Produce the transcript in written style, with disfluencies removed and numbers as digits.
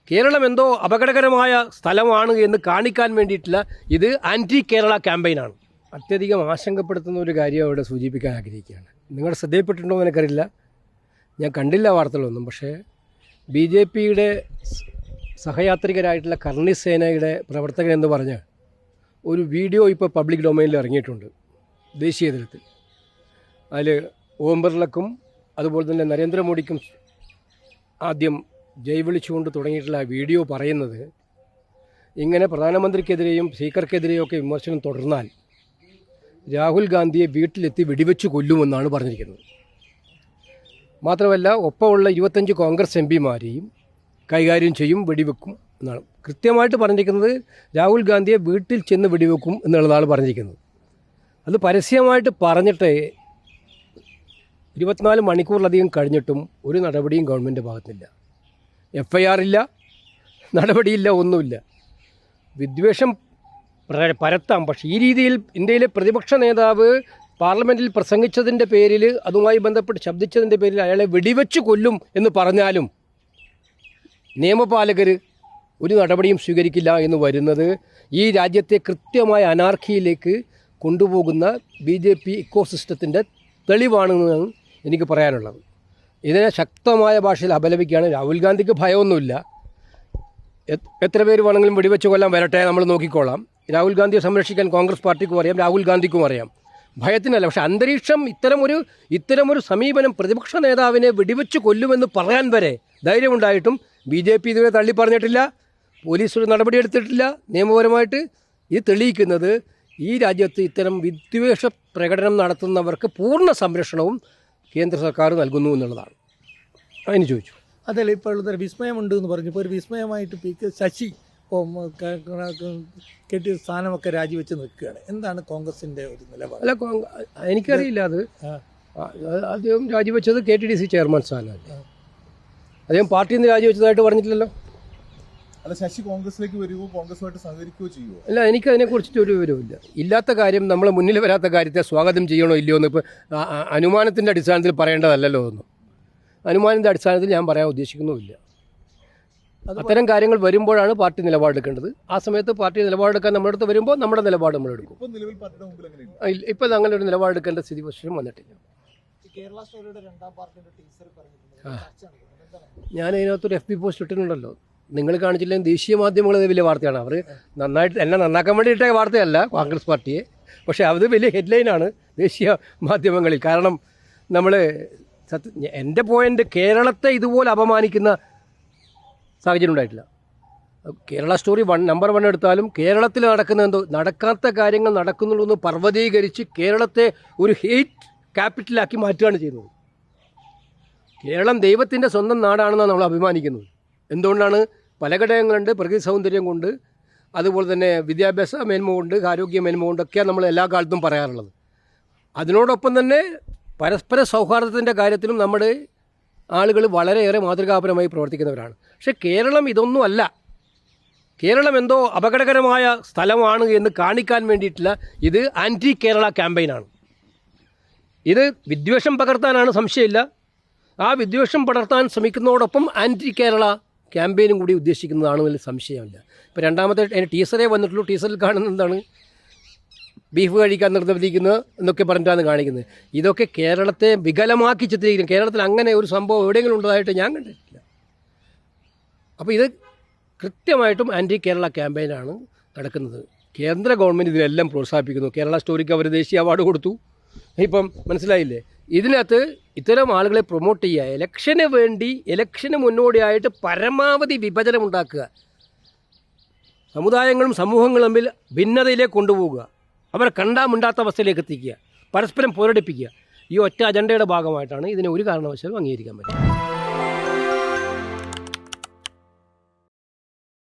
കേരളം എന്തോ അപകടകരമായ സ്ഥലമാണ് എന്ന് കാണിക്കാൻ വേണ്ടിയിട്ടുള്ള ഇത് ആൻറ്റി കേരള ക്യാമ്പയിനാണ്. അത്യധികം ആശങ്കപ്പെടുത്തുന്ന ഒരു കാര്യം അവിടെ സൂചിപ്പിക്കാൻ ആഗ്രഹിക്കുകയാണ്. നിങ്ങളുടെ ശ്രദ്ധയിൽപ്പെട്ടിട്ടുണ്ടോ എന്ന് എനിക്കറിയില്ല, ഞാൻ കണ്ടില്ല വാർത്തകളൊന്നും. പക്ഷേ BJPയുടെ സഹയാത്രികരായിട്ടുള്ള കർണി സേനയുടെ പ്രവർത്തകരെന്ന് പറഞ്ഞ് ഒരു വീഡിയോ ഇപ്പോൾ പബ്ലിക് ഡൊമൈനിൽ ഇറങ്ങിയിട്ടുണ്ട് ദേശീയ തലത്തിൽ. അതിൽ ഓം ബിർളക്കും അതുപോലെ തന്നെ നരേന്ദ്രമോദിക്കും ആദ്യം ജയ് വിളിച്ചുകൊണ്ട് തുടങ്ങിയിട്ടുള്ള വീഡിയോ പറയുന്നത്, ഇങ്ങനെ പ്രധാനമന്ത്രിക്കെതിരെയും സ്പീക്കർക്കെതിരെയും ഒക്കെ വിമർശനം തുടർന്നാൽ രാഹുൽ ഗാന്ധിയെ വീട്ടിലെത്തി വെടിവെച്ച് കൊല്ലുമെന്നാണ് പറഞ്ഞിരിക്കുന്നത്. മാത്രമല്ല ഒപ്പമുള്ള 25 കോൺഗ്രസ് MPമാരെയും കൈകാര്യം ചെയ്യും, വെടിവെക്കും എന്നാണ് കൃത്യമായിട്ട് പറഞ്ഞിരിക്കുന്നത്. രാഹുൽ ഗാന്ധിയെ വീട്ടിൽ ചെന്ന് വെടിവെക്കും എന്നുള്ളതാണ് പറഞ്ഞിരിക്കുന്നത്. അത് പരസ്യമായിട്ട് പറഞ്ഞിട്ട് 24 മണിക്കൂറിലധികം കഴിഞ്ഞിട്ടും ഒരു നടപടിയും ഗവൺമെൻറ് ഭാഗത്തില്ല. FIR ഇല്ല, നടപടിയില്ല, ഒന്നുമില്ല. വിദ്വേഷം പരത്താം, പക്ഷേ ഈ രീതിയിൽ ഇന്ത്യയിലെ പ്രതിപക്ഷ നേതാവ് പാർലമെൻറ്റിൽ പ്രസംഗിച്ചതിൻ്റെ പേരിൽ, അതുമായി ബന്ധപ്പെട്ട് ശബ്ദിച്ചതിൻ്റെ പേരിൽ അയാളെ വെടിവെച്ച് കൊല്ലും എന്ന് പറഞ്ഞാലും നിയമപാലകർ ഒരു നടപടിയും സ്വീകരിക്കില്ല എന്ന് വരുന്നത് ഈ രാജ്യത്തെ കൃത്യമായ അനാർക്കിയിലേക്ക് കൊണ്ടുപോകുന്ന BJP ഇക്കോസിസ്റ്റത്തിൻ്റെ തെളിവാണെന്നാണ് എനിക്ക് പറയാനുള്ളത്. ഇതിനെ ശക്തമായ ഭാഷയിൽ അപലപിക്കുകയാണ്. രാഹുൽ ഗാന്ധിക്ക് ഭയമൊന്നുമില്ല. എത്ര പേര് വേണമെങ്കിലും വെടിവെച്ച് കൊല്ലാൻ വരട്ടെ, നമ്മൾ നോക്കിക്കോളാം. രാഹുൽ ഗാന്ധിയെ സംരക്ഷിക്കാൻ കോൺഗ്രസ് പാർട്ടിക്കും അറിയാം, രാഹുൽ ഗാന്ധിക്കും അറിയാം. ഭയത്തിനല്ല. പക്ഷേ അന്തരീക്ഷം ഇത്തരമൊരു സമീപനം പ്രതിപക്ഷ നേതാവിനെ വെടിവെച്ച് കൊല്ലുമെന്ന് പറയാൻ വരെ ധൈര്യമുണ്ടായിട്ടും BJP ഇതുവരെ തള്ളി പറഞ്ഞിട്ടില്ല, പോലീസ് ഒരു നടപടിയെടുത്തിട്ടില്ല നിയമപരമായിട്ട്. ഇത് തെളിയിക്കുന്നത് ഈ രാജ്യത്ത് ഇത്തരം വിദ്വേഷ പ്രകടനം നടത്തുന്നവർക്ക് പൂർണ്ണ സംരക്ഷണവും കേന്ദ്ര സർക്കാർ നൽകുന്നു എന്നുള്ളതാണ്. അതിന് ചോദിച്ചു. അതല്ല, ഇപ്പോൾ ഉള്ളൊരു വിസ്മയമുണ്ട് എന്ന് പറഞ്ഞു. ഇപ്പോൾ ഒരു വിസ്മയമായിട്ട് ശശി കെട്ടിയ സ്ഥാനമൊക്കെ രാജിവെച്ച് നിൽക്കുകയാണ്. എന്താണ് കോൺഗ്രസിൻ്റെ ഒരു നിലപാട്? അല്ല, എനിക്കറിയില്ല. അത് അദ്ദേഹം രാജിവെച്ചത് KTDC ചെയർമാൻ സ്ഥാനമല്ല. അദ്ദേഹം പാർട്ടിയിൽ നിന്ന് രാജിവെച്ചതായിട്ട് പറഞ്ഞിട്ടില്ലല്ലോ. അല്ല, ശശി കോൺഗ്രസിലേക്ക് വരുമോ, കോൺഗ്രസുമായിട്ട് സഹകരിക്കുകയോ ചെയ്യുമോ? അല്ല, എനിക്കതിനെക്കുറിച്ചിട്ട് ഒരു വിവരമില്ല. ഇല്ലാത്ത കാര്യം, നമ്മളെ മുന്നിൽ വരാത്ത കാര്യത്തെ സ്വാഗതം ചെയ്യണോ ഇല്ലയോ എന്ന് ഇപ്പോൾ അനുമാനത്തിൻ്റെ അടിസ്ഥാനത്തിൽ പറയേണ്ടതല്ലല്ലോ ഒന്നും. അനുമാനത്തിൻ്റെ അടിസ്ഥാനത്തിൽ ഞാൻ പറയാൻ ഉദ്ദേശിക്കുന്നുമില്ല. അത്തരം കാര്യങ്ങൾ വരുമ്പോഴാണ് പാർട്ടി നിലപാടെടുക്കേണ്ടത്. ആ സമയത്ത് പാർട്ടി നിലപാടെടുക്കാൻ നമ്മുടെ അടുത്ത് വരുമ്പോൾ നമ്മുടെ നിലപാട് നമ്മളെടുക്കും. ഇപ്പം അങ്ങനെ ഒരു നിലപാടെടുക്കേണ്ട സ്ഥിതിവിശേഷം വന്നിട്ടില്ല. ഞാൻ അതിനകത്തൊരു FB പോസ്റ്റ് ഇട്ടിട്ടുണ്ടല്ലോ, നിങ്ങൾ കാണിച്ചില്ലെങ്കിൽ ദേശീയ മാധ്യമങ്ങൾ വലിയ വാർത്തയാണ്. അവർ നന്നായിട്ട് എന്നെ നന്നാക്കാൻ വേണ്ടി ഇട്ട വാർത്തയല്ല കോൺഗ്രസ് പാർട്ടിയെ, പക്ഷേ അത് വലിയ ഹെഡ്ലൈനാണ് ദേശീയ മാധ്യമങ്ങളിൽ. കാരണം നമ്മൾ എൻ്റെ പോയിൻ്റ്, കേരളത്തെ ഇതുപോലെ അപമാനിക്കുന്ന സാഹചര്യം ഉണ്ടായിട്ടില്ല. കേരള സ്റ്റോറി നമ്പർ 1 എടുത്താലും കേരളത്തിൽ നടക്കാത്ത കാര്യങ്ങൾ നടക്കുന്നുള്ളൂ എന്ന് പർവ്വതീകരിച്ച് കേരളത്തെ ഒരു ഹെയ്റ്റ് ക്യാപിറ്റലാക്കി മാറ്റുകയാണ് ചെയ്യുന്നത്. കേരളം ദൈവത്തിൻ്റെ സ്വന്തം നാടാണെന്നാണ് നമ്മൾ അഭിമാനിക്കുന്നത്. എന്തുകൊണ്ടാണ്? പല ഘടകങ്ങളുണ്ട്. പ്രകൃതി സൗന്ദര്യം കൊണ്ട്, അതുപോലെ തന്നെ വിദ്യാഭ്യാസ മേന്മ കൊണ്ട്, ആരോഗ്യ മേന്മ കൊണ്ടൊക്കെയാണ് നമ്മൾ എല്ലാ കാലത്തും പറയാറുള്ളത്. അതിനോടൊപ്പം തന്നെ പരസ്പര സൗഹാർദ്ദത്തിൻ്റെ കാര്യത്തിലും നമ്മുടെ ആളുകൾ വളരെയേറെ മാതൃകാപരമായി പ്രവർത്തിക്കുന്നവരാണ്. പക്ഷേ കേരളം ഇതൊന്നും അല്ല. കേരളം എന്തോ അപകടകരമായ സ്ഥലമാണ് എന്ന് കാണിക്കാൻ വേണ്ടിയിട്ടുള്ള ഇത് ആൻറ്റി കേരള ക്യാമ്പയിനാണ്. ഇത് വിദ്വേഷം പകർത്താനാണ്, സംശയമില്ല. ആ വിദ്വേഷം പടർത്താൻ ശ്രമിക്കുന്നതോടൊപ്പം ആൻറ്റി കേരള ക്യാമ്പയിനും കൂടി ഉദ്ദേശിക്കുന്നതാണെന്നതിൽ സംശയമില്ല. ഇപ്പോൾ രണ്ടാമത്തെ ടീസറേ വന്നിട്ടുള്ളൂ. ടീസറിൽ കാണുന്നത് എന്താണ്? ബീഫ് കഴിക്കാൻ നിർബന്ധിക്കുന്നത് എന്നൊക്കെ പറഞ്ഞിട്ടാണ് കാണിക്കുന്നത്. ഇതൊക്കെ കേരളത്തെ വികലമാക്കി ചിത്രീകരിക്കും. കേരളത്തിൽ അങ്ങനെ ഒരു സംഭവം എവിടെയെങ്കിലും ഉള്ളതായിട്ട് ഞാൻ കണ്ടിട്ടില്ല. അപ്പോൾ ഇത് കൃത്യമായിട്ടും ആൻറ്റി കേരള ക്യാമ്പയിനാണ് നടക്കുന്നത്. കേന്ദ്ര ഗവൺമെൻറ് ഇതിനെല്ലാം പ്രോത്സാഹിപ്പിക്കുന്നു. കേരള സ്റ്റോറിക്ക് അവർ ദേശീയ അവാർഡ് കൊടുത്തു. ഇപ്പം മനസ്സിലായില്ലേ? ഇതിനകത്ത് ഇത്തരം ആളുകളെ പ്രൊമോട്ട് ചെയ്യുക, ഇലക്ഷന് മുന്നോടിയായിട്ട് പരമാവധി വിഭജനം ഉണ്ടാക്കുക, സമുദായങ്ങളും സമൂഹങ്ങളും തമ്മിൽ ഭിന്നതയിലേക്ക് കൊണ്ടുപോകുക, അവരെ കണ്ടാമിണ്ടാത്ത അവസ്ഥയിലേക്ക് എത്തിക്കുക, പരസ്പരം പോരടിപ്പിക്കുക. ഈ ഒറ്റ അജണ്ടയുടെ ഭാഗമായിട്ടാണ് ഇതിനെ ഒരു കാരണവശാലും അംഗീകരിക്കാൻ പറ്റും.